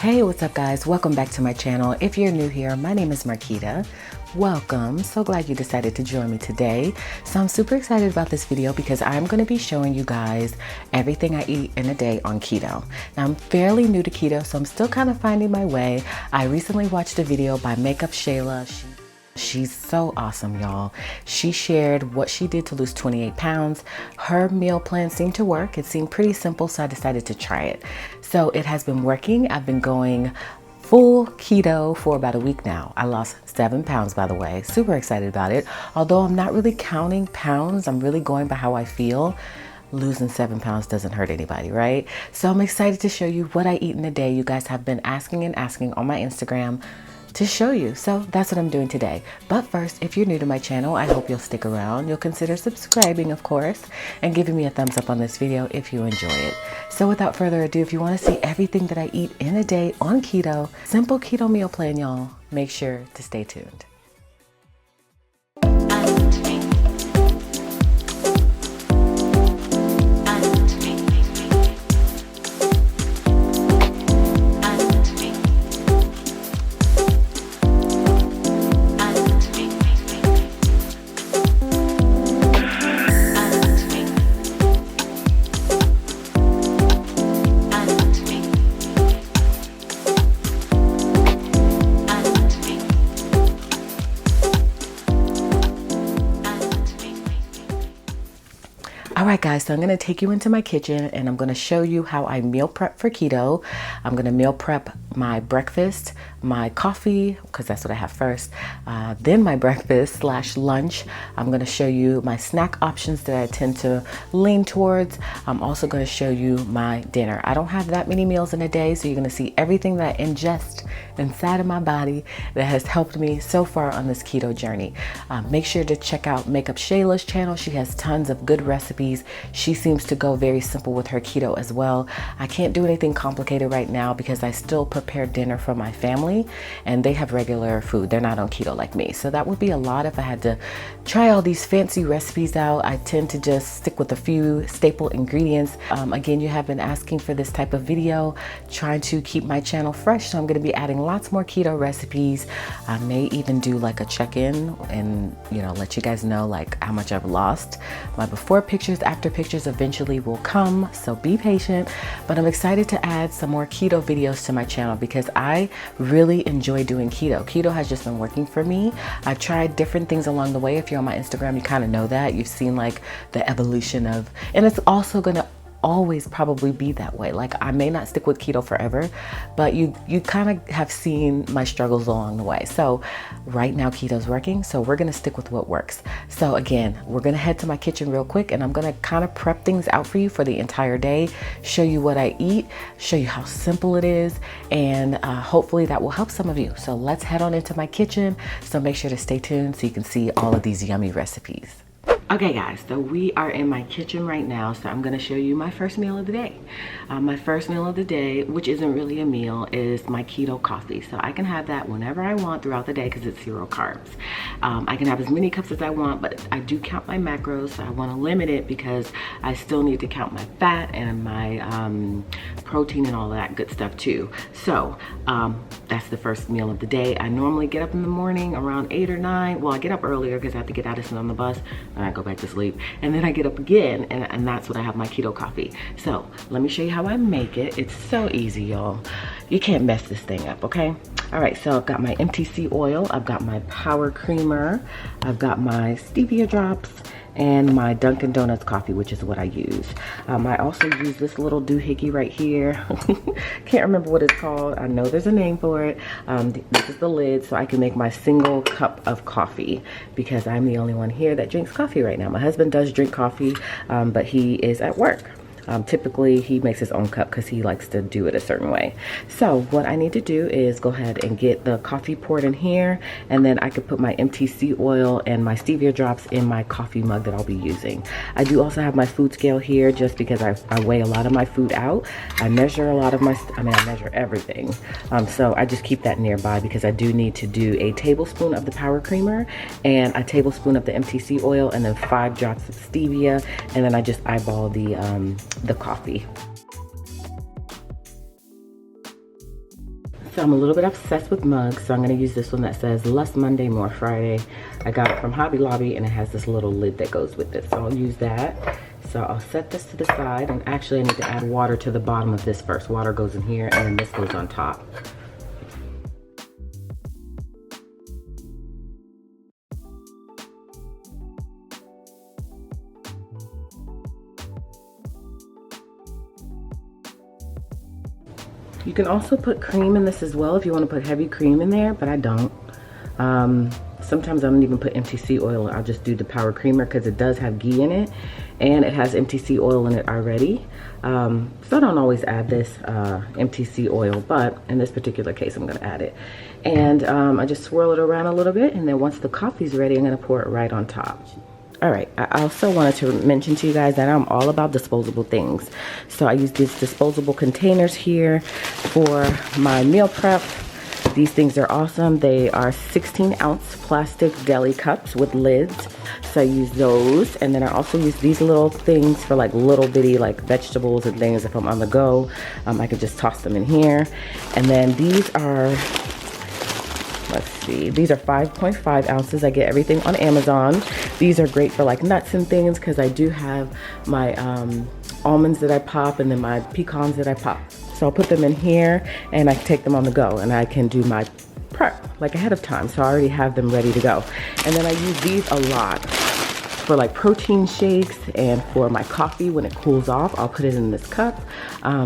Hey, what's up guys? Welcome back to my channel. If you're new here, my name is Marquita. Welcome. So glad you decided to join me today. So I'm super excited about this video because I'm going to be showing you guys everything I eat in a day on keto. Now I'm fairly new to keto, so I'm still kind of finding my way. I recently watched a video by Makeup Shayla. She's so awesome, y'all. She shared what she did to lose 28 pounds. Her meal plan seemed to work. It seemed pretty simple, so I decided to try it. So it has been working. I've been going full keto for about a week now. I lost 7 pounds, by the way. Super excited about it. Although I'm not really counting pounds, I'm really going by how I feel. Losing 7 pounds doesn't hurt anybody, right? So I'm excited to show you what I eat in a day. You guys have been asking and asking on my Instagram to show you. So that's what I'm doing today. But first, if you're new to my channel, I hope you'll stick around. You'll consider subscribing, of course, and giving me a thumbs up on this video if you enjoy it. So without further ado, if you want to see everything that I eat in a day on keto, simple keto meal plan, y'all, make sure to stay tuned. Alright guys, so I'm going to take you into my kitchen and I'm going to show you how I meal prep for keto. I'm going to meal prep my breakfast, my coffee, because that's what I have first, then my breakfast / lunch. I'm going to show you my snack options that I tend to lean towards. I'm also going to show you my dinner. I don't have that many meals in a day, so you're going to see everything that I ingest inside of my body that has helped me so far on this keto journey. Make sure to check out Makeup Shayla's channel. She has tons of good recipes. She seems to go very simple with her keto as well. I can't do anything complicated right now because I still prepare dinner for my family and they have regular food. They're not on keto like me. So that would be a lot if I had to try all these fancy recipes out. I tend to just stick with a few staple ingredients. Again, you have been asking for this type of video, trying to keep my channel fresh. So I'm going to be adding lots more keto recipes. I may even do like a check-in and, you know, let you guys know like how much I've lost. My before pictures, after pictures eventually will come, so be patient. But I'm excited to add some more keto videos to my channel because I really enjoy doing keto. Keto has just been working for me. I've tried different things along the way. If you're on my Instagram, you kind of know that. You've seen like the evolution of, and it's also gonna always probably be that way. Like I may not stick with keto forever, but you kind of have seen my struggles along the way. So right now keto's working, so we're gonna stick with what works. So again, we're gonna head to my kitchen real quick and I'm gonna kind of prep things out for you for the entire day, show you what I eat, show you how simple it is, and hopefully that will help some of you. So let's head on into my kitchen. So make sure to stay tuned so you can see all of these yummy recipes. Okay guys, so we are in my kitchen right now, so I'm going to show you my first meal of the day. My first meal of the day, which isn't really a meal, is my keto coffee. So I can have that whenever I want throughout the day because it's 0 carbs. I can have as many cups as I want, but I do count my macros, so I want to limit it because I still need to count my fat and my protein and all that good stuff too. So that's the first meal of the day. I normally get up in the morning around 8 or 9. Well, I get up earlier because I have to get Addison on the bus and I go back to sleep, and then I get up again and that's when I have my keto coffee. So let me show you how I make it. It's so easy, y'all. You can't mess this thing up, okay? All right, so I've got my MTC oil, I've got my power creamer, I've got my stevia drops, and my Dunkin' Donuts coffee, which is what I use. I also use this little doohickey right here. Can't remember what it's called. I know there's a name for it. This is the lid, so I can make my single cup of coffee because I'm the only one here that drinks coffee right now. My husband does drink coffee, but he is at work. Typically he makes his own cup because he likes to do it a certain way. So what I need to do is go ahead and get the coffee poured in here, and then I could put my MTC oil and my stevia drops in my coffee mug that I'll be using. I do also have my food scale here just because I weigh a lot of my food out. I measure a lot of my, I measure everything. So I just keep that nearby because I do need to do a tablespoon of the power creamer and a tablespoon of the MTC oil and then 5 drops of stevia, and then I just eyeball the coffee. So I'm a little bit obsessed with mugs, so I'm gonna use this one that says Less Monday, More Friday. I got it from Hobby Lobby and it has this little lid that goes with it, so I'll use that. So I'll set this to the side, and actually I need to add water to the bottom of this first. Water goes in here and then this goes on top. You can also put cream in this as well if you want to put heavy cream in there, but I don't. Sometimes I don't even put MTC oil. I'll just do the power creamer because it does have ghee in it and it has MTC oil in it already. So I don't always add this MTC oil, but in this particular case I'm gonna add it. And I just swirl it around a little bit, and then once the coffee's ready, I'm gonna pour it right on top. All right, I also wanted to mention to you guys that I'm all about disposable things. So I use these disposable containers here for my meal prep. These things are awesome. They are 16-ounce plastic deli cups with lids. So I use those, and then I also use these little things for like little bitty like vegetables and things if I'm on the go. I can just toss them in here. And then these are, let's see, these are 5.5 ounces. I get everything on Amazon. These are great for like nuts and things because I do have my almonds that I pop and then my pecans that I pop. So I'll put them in here and I can take them on the go, and I can do my prep like ahead of time. So I already have them ready to go. And then I use these a lot for like protein shakes and for my coffee when it cools off. I'll put it in this cup.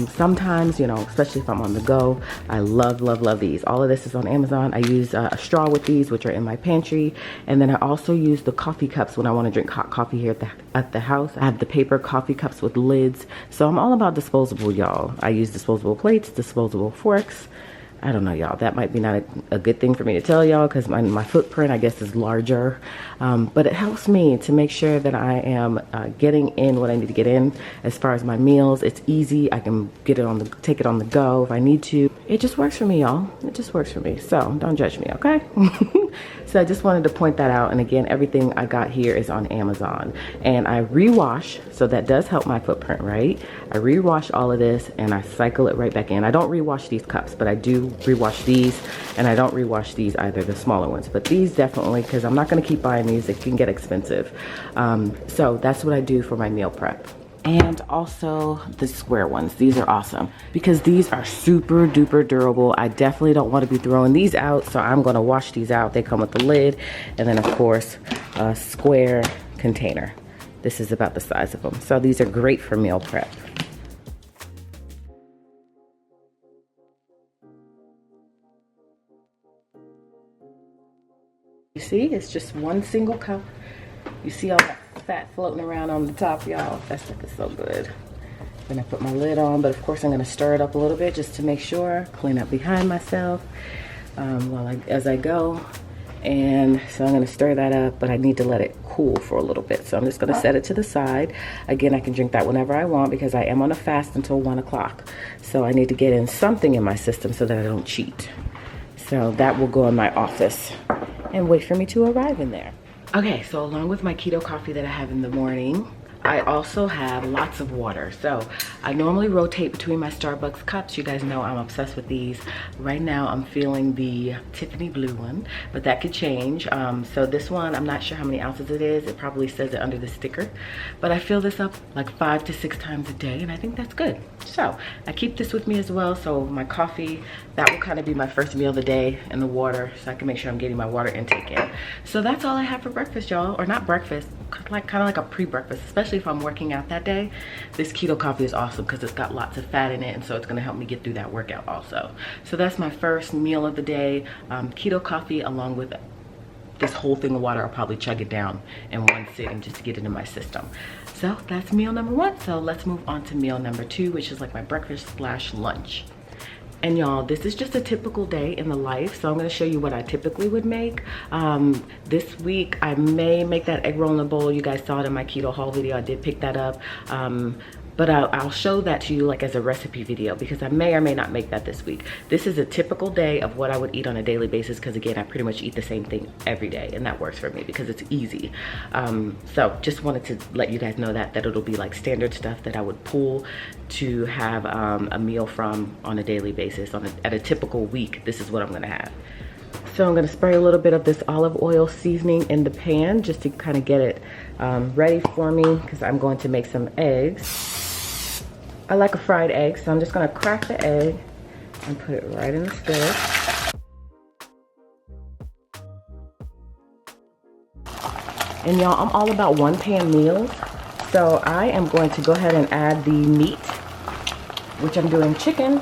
Sometimes, you know, especially if I'm on the go, I love, love, love these. All of this is on Amazon. I use a straw with these, which are in my pantry. And then I also use the coffee cups when I want to drink hot coffee here at the house. I have the paper coffee cups with lids. So I'm all about disposable, y'all. I use disposable plates, disposable forks. I don't know, y'all. That might be not a good thing for me to tell y'all because my footprint, I guess, is larger. But it helps me to make sure that I am getting in what I need to get in as far as my meals. It's easy. I can get it take it on the go if I need to. It just works for me, y'all. It just works for me. So don't judge me, okay? So I just wanted to point that out. And again, everything I got here is on Amazon. And I rewash, so that does help my footprint, right? I rewash all of this and I cycle it right back in. I don't rewash these cups, but I do rewash these, and I don't rewash these either, the smaller ones. But these definitely, because I'm not going to keep buying these. It can get expensive. So that's what I do for my meal prep. And also the square ones. These are awesome because these are super duper durable. I definitely don't want to be throwing these out, so I'm going to wash these out. They come with the lid and then of course a square container. This is about the size of them. So these are great for meal prep. You see, it's just one single cup. You see all that fat floating around on the top, y'all. That stuff is so good. I'm gonna put my lid on, but of course I'm gonna stir it up a little bit just to make sure, clean up behind myself as I go. And so I'm gonna stir that up, but I need to let it cool for a little bit. So I'm just gonna set it to the side. Again, I can drink that whenever I want because I am on a fast until 1 o'clock. So I need to get in something in my system so that I don't cheat. So that will go in my office and wait for me to arrive in there. Okay, so along with my keto coffee that I have in the morning, I also have lots of water. So I normally rotate between my Starbucks cups. You guys know I'm obsessed with these. Right now I'm feeling the Tiffany blue one, but that could change. So this one, I'm not sure how many ounces it is. It probably says it under the sticker, but I fill this up like 5 to 6 times a day, and I think that's good. So I keep this with me as well. So my coffee, that will kind of be my first meal of the day, and the water, so I can make sure I'm getting my water intake in. So that's all I have for breakfast, y'all. Or not breakfast, kind of like a pre-breakfast, especially if I'm working out that day. This keto coffee is awesome because it's got lots of fat in it, and so it's going to help me get through that workout also. So that's my first meal of the day, keto coffee along with this whole thing of water. I'll probably chug it down in one sitting just to get it in my system. So that's meal number 1. So let's move on to meal number 2, which is like my breakfast / lunch. And y'all, this is just a typical day in the life. So I'm gonna show you what I typically would make. This week, I may make that egg roll in a bowl. You guys saw it in my keto haul video. I did pick that up. but I'll show that to you like as a recipe video, because I may or may not make that this week. This is a typical day of what I would eat on a daily basis, because again, I pretty much eat the same thing every day, and that works for me because it's easy. So just wanted to let you guys know that it'll be like standard stuff that I would pull to have a meal from on a daily basis. At a typical week, this is what I'm gonna have. So I'm gonna spray a little bit of this olive oil seasoning in the pan just to kind of get it ready for me, because I'm going to make some eggs. I like a fried egg, so I'm just gonna crack the egg and put it right in the skillet. And y'all, I'm all about one pan meals. So I am going to go ahead and add the meat, which I'm doing chicken.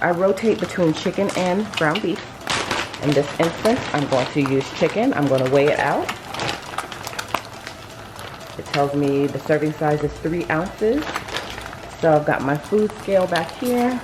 I rotate between chicken and ground beef. In this instance, I'm going to use chicken. I'm going to weigh it out. It tells me the serving size is 3 ounces. So I've got my food scale back here.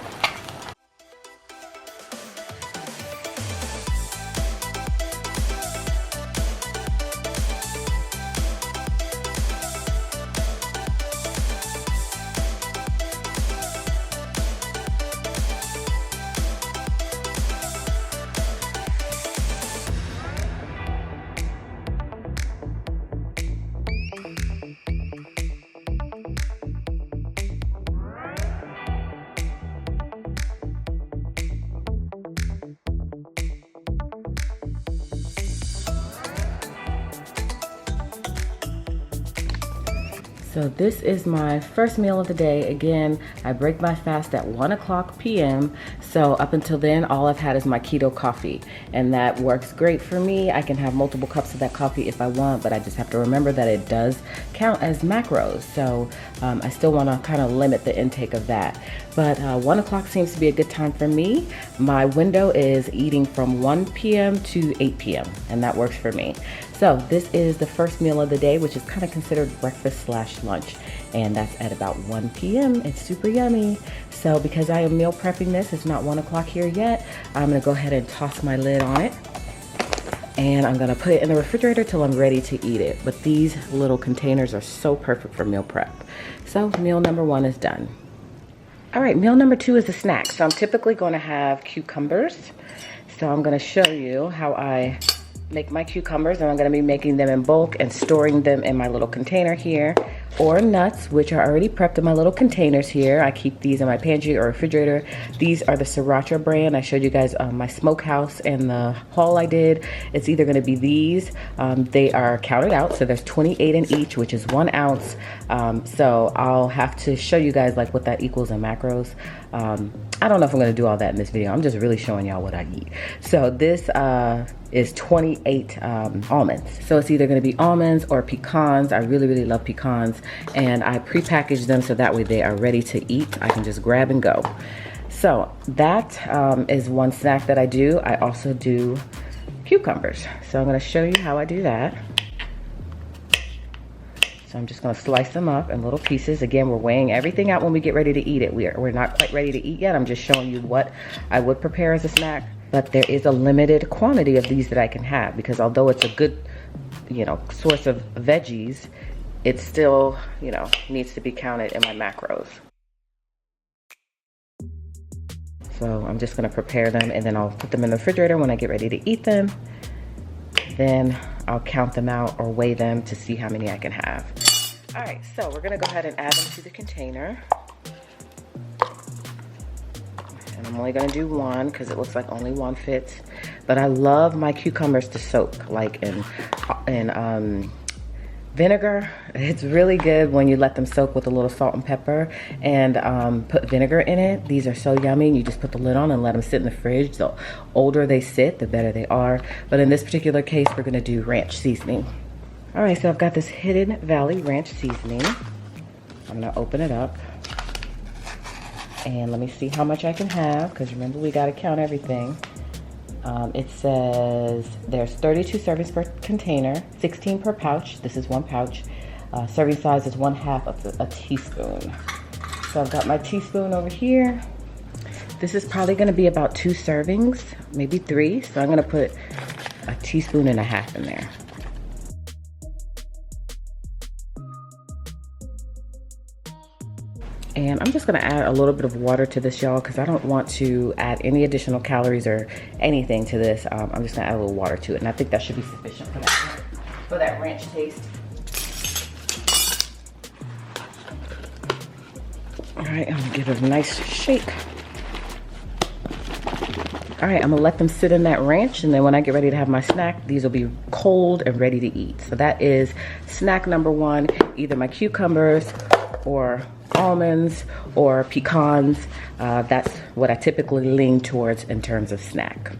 So this is my first meal of the day. Again, I break my fast at 1:00 p.m. So up until then, all I've had is my keto coffee, and that works great for me. I can have multiple cups of that coffee if I want, but I just have to remember that it does count as macros. So I still want to kind of limit the intake of that. But 1:00 seems to be a good time for me. My window is eating from 1 p.m. to 8 p.m. and that works for me. So this is the first meal of the day, which is kind of considered breakfast/lunch, and that's at about 1 p.m. It's super yummy. So because I am meal prepping this, it's not 1:00 here yet, I'm gonna go ahead and toss my lid on it. And I'm gonna put it in the refrigerator till I'm ready to eat it. But these little containers are so perfect for meal prep. So meal number 1 is done. All right, meal number 2 is a snack. So I'm typically gonna have cucumbers. So I'm gonna show you how I make my cucumbers, and I'm gonna be making them in bulk and storing them in my little container here, or nuts, which are already prepped in my little containers here. I keep these in my pantry or refrigerator. These are the Sriracha brand. I showed you guys my smokehouse and the haul I did. It's either gonna be these. They are counted out, so there's 28 in each, which is 1 ounce. So I'll have to show you guys like what that equals in macros. I don't know if I'm gonna do all that in this video. I'm just really showing y'all what I eat. So this is 28 almonds. So it's either gonna be almonds or pecans. I really, really love pecans. And I pre-package them so that way they are ready to eat. I can just grab and go. So that is one snack that I do. I also do cucumbers. So I'm gonna show you how I do that. So I'm just gonna slice them up in little pieces. Again, we're weighing everything out when we get ready to eat it. We're not quite ready to eat yet. I'm just showing you what I would prepare as a snack. But there is a limited quantity of these that I can have, because although it's a good, source of veggies, it still, needs to be counted in my macros. So I'm just gonna prepare them, and then I'll put them in the refrigerator when I get ready to eat them. Then I'll count them out or weigh them to see how many I can have. All right, so we're gonna go ahead and add them to the container. And I'm only gonna do 1 because it looks like only 1 fits. But I love my cucumbers to soak, like in vinegar. It's really good when you let them soak with a little salt and pepper and put vinegar in it. These are so yummy. You just put the lid on and let them sit in the fridge. The older they sit, the better they are. But in this particular case, we're gonna do ranch seasoning. All right, so I've got this Hidden Valley ranch seasoning. I'm gonna open it up. And let me see how much I can have, because remember, we gotta count everything. It says there's 32 servings per container, 16 per pouch. This is 1 pouch. Serving size is 1/2 of a teaspoon. So I've got my teaspoon over here. This is probably gonna be about 2 servings, maybe 3. So I'm gonna put 1.5 teaspoons in there. And I'm just gonna add a little bit of water to this, y'all, because I don't want to add any additional calories or anything to this. I'm just gonna add a little water to it, and I think that should be sufficient for that ranch taste. All right, I'm gonna give it a nice shake. All right, I'm gonna let them sit in that ranch, and then when I get ready to have my snack, these will be cold and ready to eat. So that is snack number one, either my cucumbers or almonds or pecans. That's what I typically lean towards in terms of snack.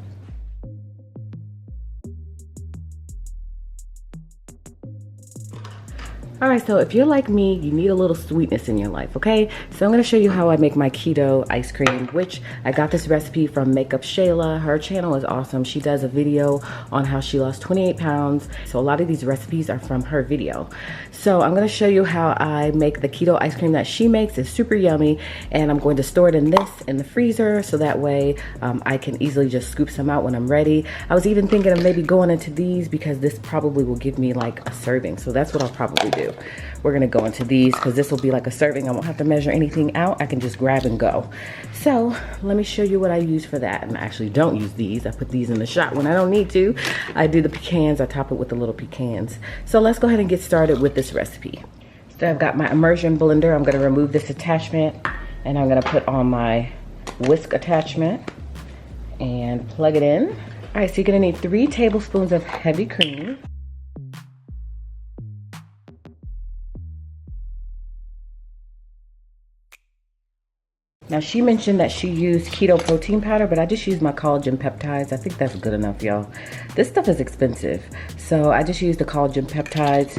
All right, so if you're like me, you need a little sweetness in your life, okay? So I'm gonna show you how I make my keto ice cream, which I got this recipe from Makeup Shayla. Her channel is awesome. She does a video on how she lost 28 pounds. So a lot of these recipes are from her video. So I'm gonna show you how I make the keto ice cream that she makes. It's super yummy, and I'm going to store it in the freezer, so that way I can easily just scoop some out when I'm ready. I was even thinking of maybe going into these because this probably will give me like a serving. So that's what I'll probably do. We're gonna go into these because this will be like a serving. I won't have to measure anything out. I can just grab and go. So let me show you what I use for that. And I actually don't use these. I put these in the shot when I don't need to. I do the pecans. I top it with the little pecans. So let's go ahead and get started with this recipe. So I've got my immersion blender. I'm gonna remove this attachment, and I'm gonna put on my whisk attachment and plug it in. All right, so you're gonna need 3 tablespoons of heavy cream. Now, she mentioned that she used keto protein powder, but I just used my collagen peptides. I think that's good enough, y'all. This stuff is expensive. So I just used the collagen peptides,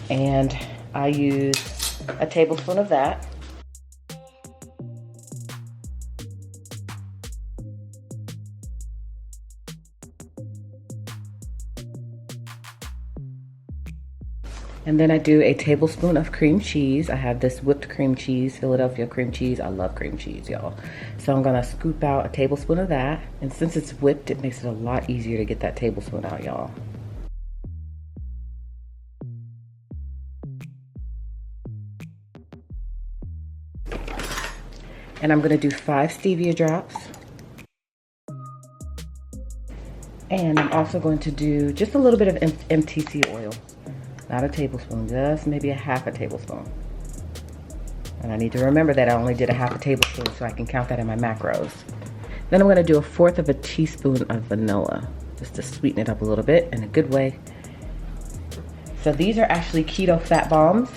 and I use a tablespoon of that. And then I do a tablespoon of cream cheese. I have this whipped cream cheese, Philadelphia cream cheese. I love cream cheese, y'all. So I'm gonna scoop out a tablespoon of that. And since it's whipped, it makes it a lot easier to get that tablespoon out, y'all. And I'm gonna do 5 stevia drops. And I'm also going to do just a little bit of MTC oil. Not a tablespoon, just maybe a half a tablespoon. And I need to remember that I only did a half a tablespoon so I can count that in my macros. Then I'm gonna do 1/4 of a teaspoon of vanilla, just to sweeten it up a little bit in a good way. So these are actually keto fat bombs.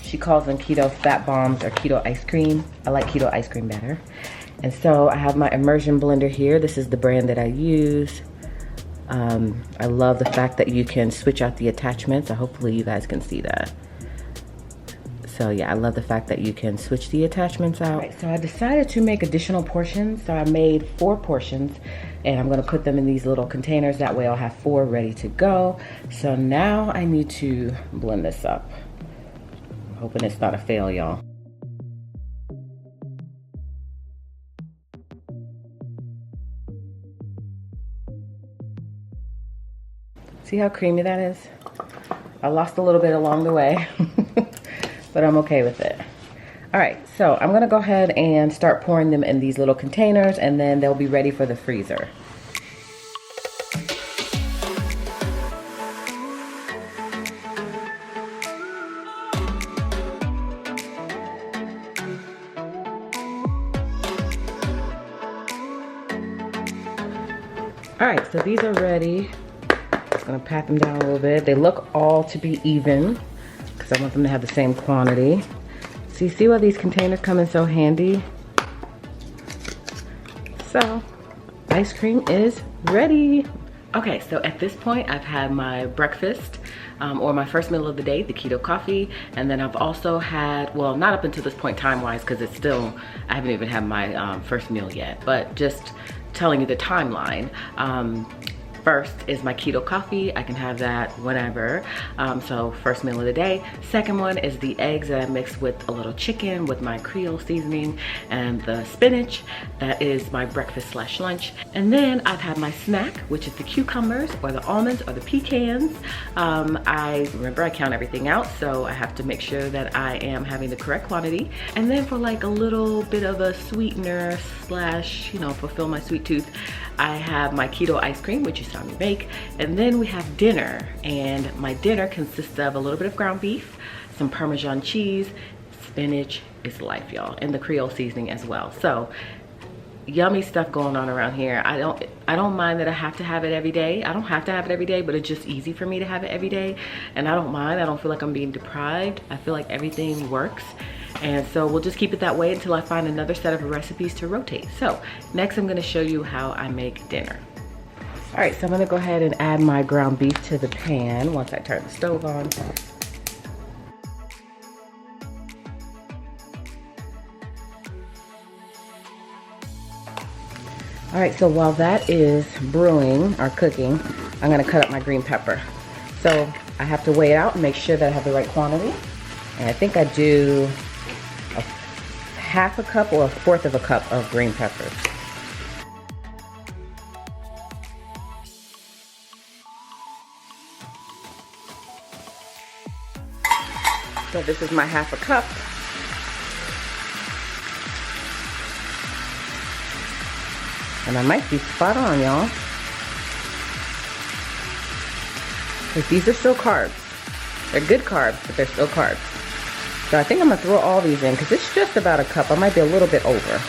She calls them keto fat bombs or keto ice cream. I like keto ice cream better. And so I have my immersion blender here. This is the brand that I use. I love the fact that you can switch out the attachments. Hopefully you guys can see that. So yeah, I love the fact that you can switch the attachments out. Right, so I decided to make additional portions. So I made 4 portions, and I'm gonna put them in these little containers. That way I'll have 4 ready to go. So now I need to blend this up. I'm hoping it's not a fail, y'all. See how creamy that is? I lost a little bit along the way, but I'm okay with it. All right, so I'm gonna go ahead and start pouring them in these little containers, and then they'll be ready for the freezer. All right, so these are ready. I'm gonna pat them down a little bit. They look all to be even because I want them to have the same quantity. So you see why these containers come in so handy? So, ice cream is ready. Okay, so at this point, I've had my breakfast, or my first meal of the day, the keto coffee, and then I've also had, well, not up until this point time-wise, because it's still, I haven't even had my first meal yet, but just telling you the timeline. first is my keto coffee. I can have that whenever. So first meal of the day. Second one is the eggs that I mixed with a little chicken with my Creole seasoning and the spinach. That is my breakfast slash lunch. And then I've had my snack, which is the cucumbers or the almonds or the pecans. I remember I count everything out, so I have to make sure that I am having the correct quantity. And then for like a little bit of a sweetener slash, you know, fulfill my sweet tooth, I have my keto ice cream, which you saw me make. And then we have dinner, and my dinner consists of a little bit of ground beef, some Parmesan cheese, spinach is life, y'all, and the Creole seasoning as well. So yummy stuff going on around here. I don't mind that I have to have it every day. I don't have to have it every day, but it's just easy for me to have it every day. And I don't mind. I don't feel like I'm being deprived. I feel like everything works. And so we'll just keep it that way until I find another set of recipes to rotate. So next I'm gonna show you how I make dinner. All right, so I'm gonna go ahead and add my ground beef to the pan once I turn the stove on. All right, so while that is brewing or cooking, I'm gonna cut up my green pepper. So I have to weigh it out and make sure that I have the right quantity. And I think I do a half a cup or a fourth of a cup of green peppers. So this is my half a cup. And I might be spot on, y'all. Because these are still carbs. They're good carbs, but they're still carbs. So I think I'm gonna throw all these in because it's just about a cup. I might be a little bit over.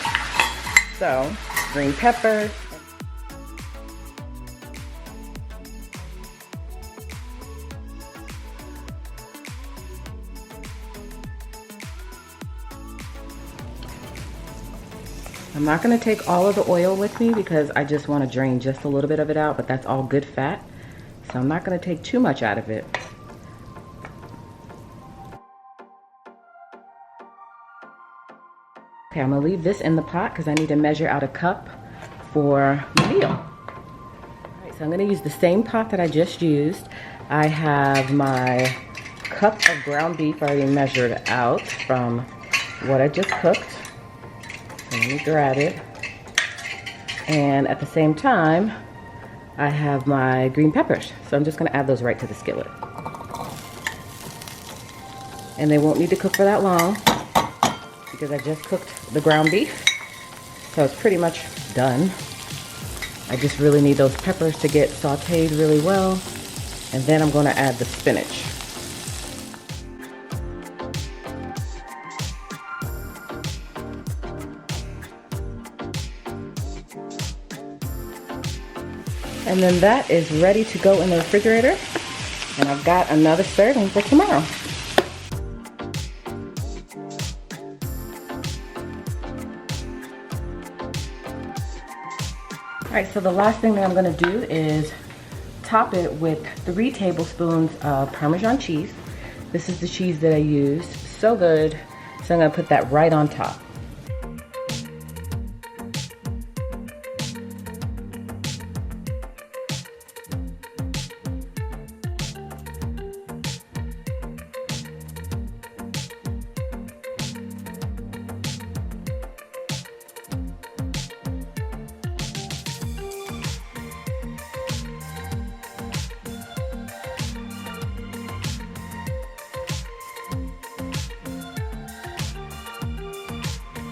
So, green peppers. I'm not gonna take all of the oil with me because I just wanna drain just a little bit of it out, but that's all good fat. So I'm not gonna take too much out of it. Okay, I'm gonna leave this in the pot because I need to measure out a cup for my meal. All right, so I'm gonna use the same pot that I just used. I have my cup of ground beef already measured out from what I just cooked. So let me grab it. And at the same time, I have my green peppers. So I'm just gonna add those right to the skillet. And they won't need to cook for that long because I just cooked the ground beef. So it's pretty much done. I just really need those peppers to get sauteed really well. And then I'm gonna add the spinach. And then that is ready to go in the refrigerator. And I've got another serving for tomorrow. All right, so the last thing that I'm gonna do is top it with 3 tablespoons of Parmesan cheese. This is the cheese that I use, so good. So I'm gonna put that right on top.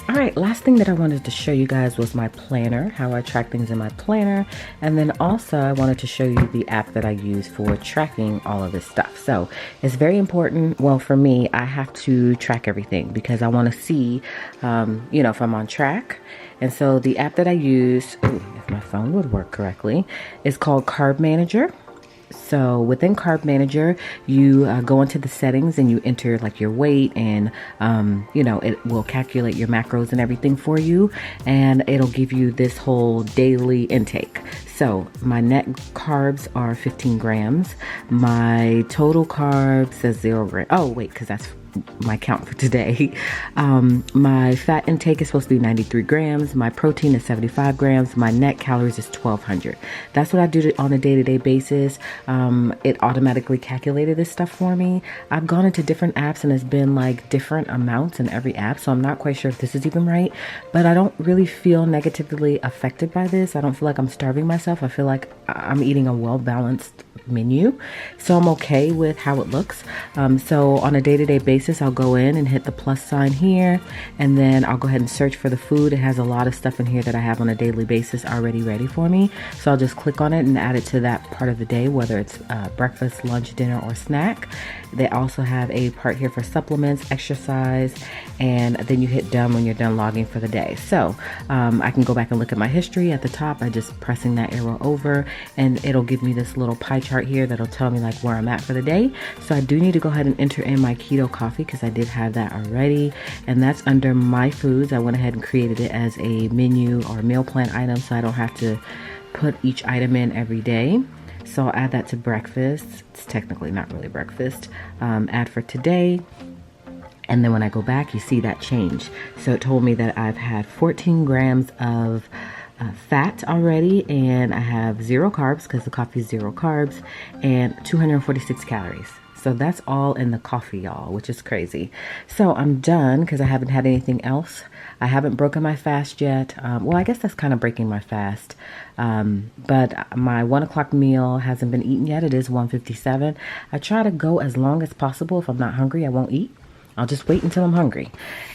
All right, last thing that I wanted to show you guys was my planner, how I track things in my planner. And then also I wanted to show you the app that I use for tracking all of this stuff. So it's very important. Well, for me, I have to track everything because I want to see, you know, if I'm on track. And so the app that I use, if my phone would work correctly, is called Carb Manager. So within Carb Manager, you go into the settings and you enter like your weight and, you know, it will calculate your macros and everything for you. And it'll give you this whole daily intake. So my net carbs are 15 grams. My total carbs says 0 grams. Oh, wait, because that's my count for today. My fat intake is supposed to be 93 grams. My protein is 75 grams. My net calories is 1200. That's what I do on a day-to-day basis. It automatically calculated this stuff for me. I've gone into different apps and it's been like different amounts in every app, so I'm not quite sure if this is even right, but I don't really feel negatively affected by this. I don't feel like I'm starving myself. I feel like I'm eating a well-balanced menu, so I'm okay with how it looks. So on a day-to-day basis, I'll go in and hit the plus sign here, and then I'll go ahead and search for the food. It has a lot of stuff in here that I have on a daily basis already ready for me, so I'll just click on it and add it to that part of the day, whether it's breakfast, lunch, dinner, or snack. They also have a part here for supplements, exercise, and then you hit done when you're done logging for the day. So I can go back and look at my history at the top by just pressing that arrow over, and it'll give me this little pie chart here that'll tell me like where I'm at for the day. So I do need to go ahead and enter in my keto coffee because I did have that already, and that's under my foods. I went ahead and created it as a menu or meal plan item, so I don't have to put each item in every day. So I'll add that to breakfast. It's technically not really breakfast. Add for today. And then when I go back, you see that change. So it told me that I've had 14 grams of fat already, and I have 0 carbs because the coffee is 0 carbs, and 246 calories. So that's all in the coffee, y'all, which is crazy. So I'm done because I haven't had anything else. I haven't broken my fast yet. Well, I guess that's kind of breaking my fast. But my 1 o'clock meal hasn't been eaten yet. It is 1:57. I try to go as long as possible. If I'm not hungry, I won't eat. I'll just wait until I'm hungry.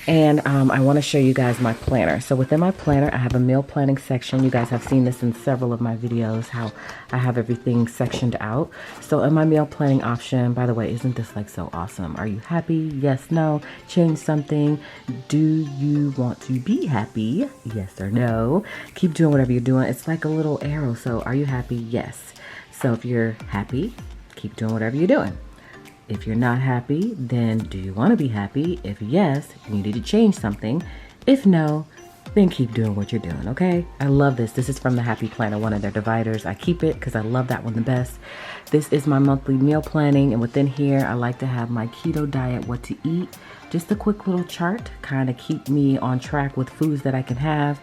And I want to show you guys my planner. So within my planner, I have a meal planning section. You guys have seen this in several of my videos, how I have everything sectioned out. So in my meal planning option, by the way, isn't this like so awesome? Are you happy? Yes, no. Change something. Do you want to be happy? Yes or no. Keep doing whatever you're doing. It's like a little arrow. So are you happy? Yes. So if you're happy, keep doing whatever you're doing. If you're not happy, then do you want to be happy? If yes, you need to change something. If no, then keep doing what you're doing, okay? I love this. This is from the Happy Planner, one of their dividers. I keep it because I love that one the best. This is my monthly meal planning, and within here, I like to have my keto diet, what to eat. Just a quick little chart, kind of keep me on track with foods that I can have.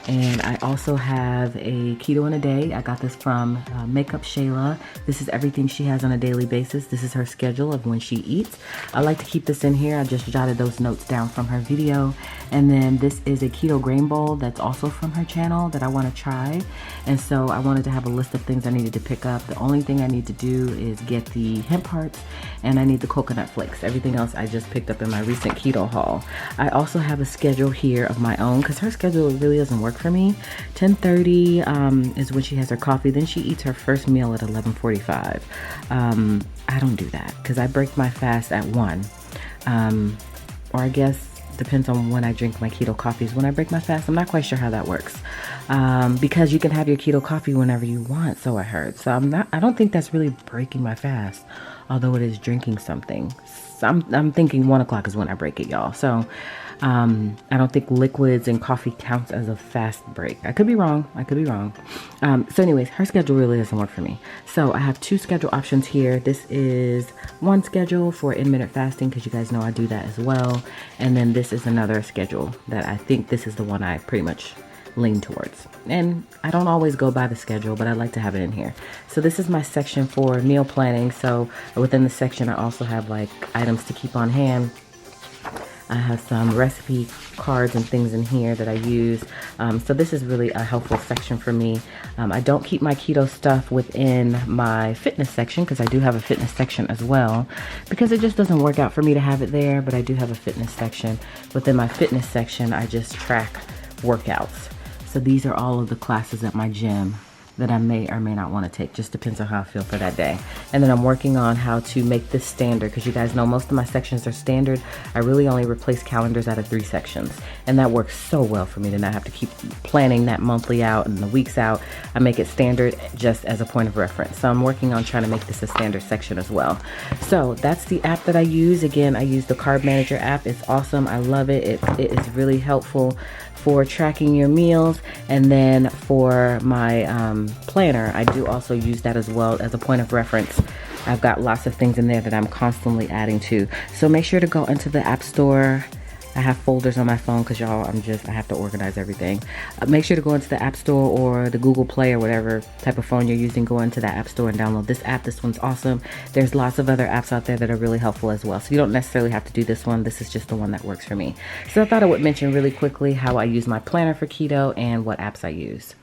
And I also have a keto in a day. I got this from Makeup Shayla. This is everything she has on a daily basis. This is her schedule of when she eats. I like to keep this in here. I just jotted those notes down from her video. And then this is a keto grain bowl that's also from her channel that I want to try. And so I wanted to have a list of things I needed to pick up. The only thing I need to do is get the hemp hearts, and I need the coconut flakes. Everything else I just picked up in my recent keto haul. I also have a schedule here of my own because her schedule really doesn't work for me. 10:30 is when she has her coffee. Then she eats her first meal at 11:45. I don't do that because I break my fast at 1. Or I guess depends on when I drink my keto coffees. When I break my fast, I'm not quite sure how that works. Because you can have your keto coffee whenever you want, so I heard. So I don't think that's really breaking my fast, although it is drinking something. So I'm thinking 1 o'clock is when I break it, y'all. So I don't think liquids and coffee counts as a fast break. I could be wrong. So anyways, her schedule really doesn't work for me. So I have 2 schedule options here. This is one schedule for intermittent fasting because you guys know I do that as well. And then this is another schedule that I think this is the one I pretty much lean towards. And I don't always go by the schedule, but I like to have it in here. So this is my section for meal planning. So within the section, I also have like items to keep on hand. I have some recipe cards and things in here that I use. So this is really a helpful section for me. I don't keep my keto stuff within my fitness section because I do have a fitness section as well, because it just doesn't work out for me to have it there, but I do have a fitness section. Within my fitness section, I just track workouts. So these are all of the classes at my gym that I may or may not want to take. Just depends on how I feel for that day. And then I'm working on how to make this standard because you guys know most of my sections are standard. I really only replace calendars out of 3 sections. And that works so well for me to not have to keep planning that monthly out and the weeks out. I make it standard just as a point of reference. So I'm working on trying to make this a standard section as well. So that's the app that I use. Again, I use the Carb Manager app. It's awesome. I love it. It is really helpful for tracking your meals. And then for my planner, I do also use that as well as a point of reference I've got lots of things in there that I'm constantly adding to. So make sure to go into the App Store. I have folders on my phone because y'all, I have to organize everything. Make sure to go into the App Store or the Google Play or whatever type of phone you're using. Go into that App Store and download this app. This one's awesome. There's lots of other apps out there that are really helpful as well. So you don't necessarily have to do this one. This is just the one that works for me. So I thought I would mention really quickly how I use my planner for keto and what apps I use.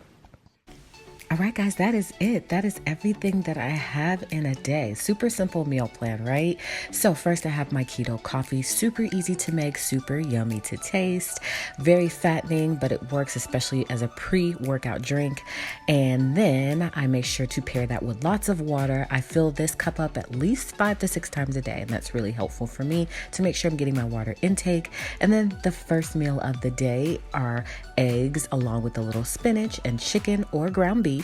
All right, guys, that is it. That is everything that I have in a day. Super simple meal plan, right? So first I have my keto coffee, super easy to make, super yummy to taste, very fattening, but it works especially as a pre-workout drink. And then I make sure to pair that with lots of water. I fill this cup up at least 5 to 6 times a day, and that's really helpful for me to make sure I'm getting my water intake. And then the first meal of the day are eggs along with a little spinach and chicken or ground beef.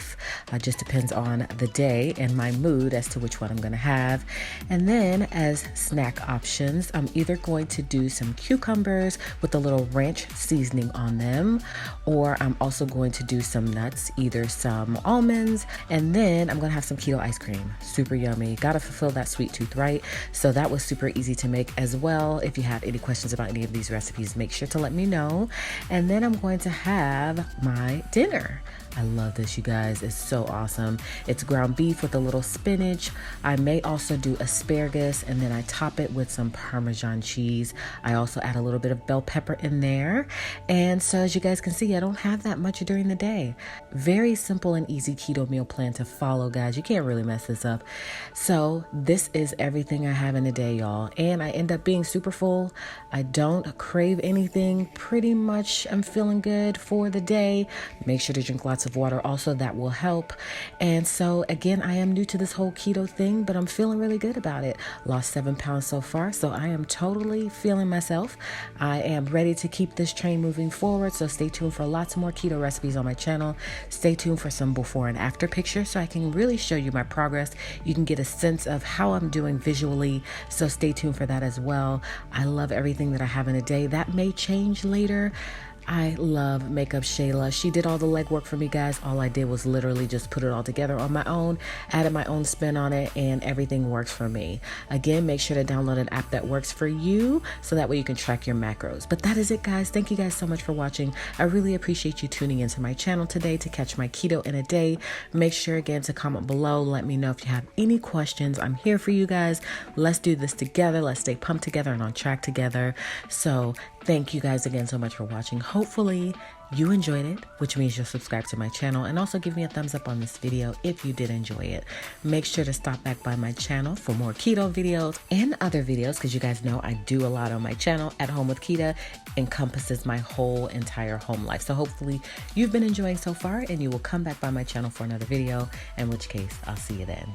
Just depends on the day and my mood as to which one I'm going to have. And then as snack options, I'm either going to do some cucumbers with a little ranch seasoning on them, or I'm also going to do some nuts, either some almonds, and then I'm going to have some keto ice cream. Super yummy. Got to fulfill that sweet tooth, right? So that was super easy to make as well. If you have any questions about any of these recipes, make sure to let me know. And then I'm going to have my dinner. I love this, you guys. It's so awesome. It's ground beef with a little spinach. I may also do asparagus, and then I top it with some Parmesan cheese. I also add a little bit of bell pepper in there. And so as you guys can see, I don't have that much during the day. Very simple and easy keto meal plan to follow, guys. You can't really mess this up. So this is everything I have in a day, y'all. And I end up being super full. I don't crave anything. Pretty much I'm feeling good for the day. Make sure to drink lots of water also, that will help. And so again, I am new to this whole keto thing, but I'm feeling really good about it. Lost 7 pounds so far, so I am totally feeling myself. I am ready to keep this train moving forward, so stay tuned for lots more keto recipes on my channel. Stay tuned for some before and after pictures so I can really show you my progress. You can get a sense of how I'm doing visually, so stay tuned for that as well. I love everything that I have in a day. That may change later. I love Makeup Shayla. She did all the legwork for me, guys. All I did was literally just put it all together on my own, added my own spin on it, and everything works for me. Again, make sure to download an app that works for you so that way you can track your macros. But that is it, guys. Thank you guys so much for watching. I really appreciate you tuning into my channel today to catch my keto in a day. Make sure again to comment below. Let me know if you have any questions. I'm here for you guys. Let's do this together. Let's stay pumped together and on track together. So thank you guys again so much for watching. Hopefully you enjoyed it, which means you'll subscribe to my channel and also give me a thumbs up on this video if you did enjoy it. Make sure to stop back by my channel for more keto videos and other videos, because you guys know I do a lot on my channel. At Home with Quita encompasses my whole entire home life. So hopefully you've been enjoying so far and you will come back by my channel for another video, in which case I'll see you then.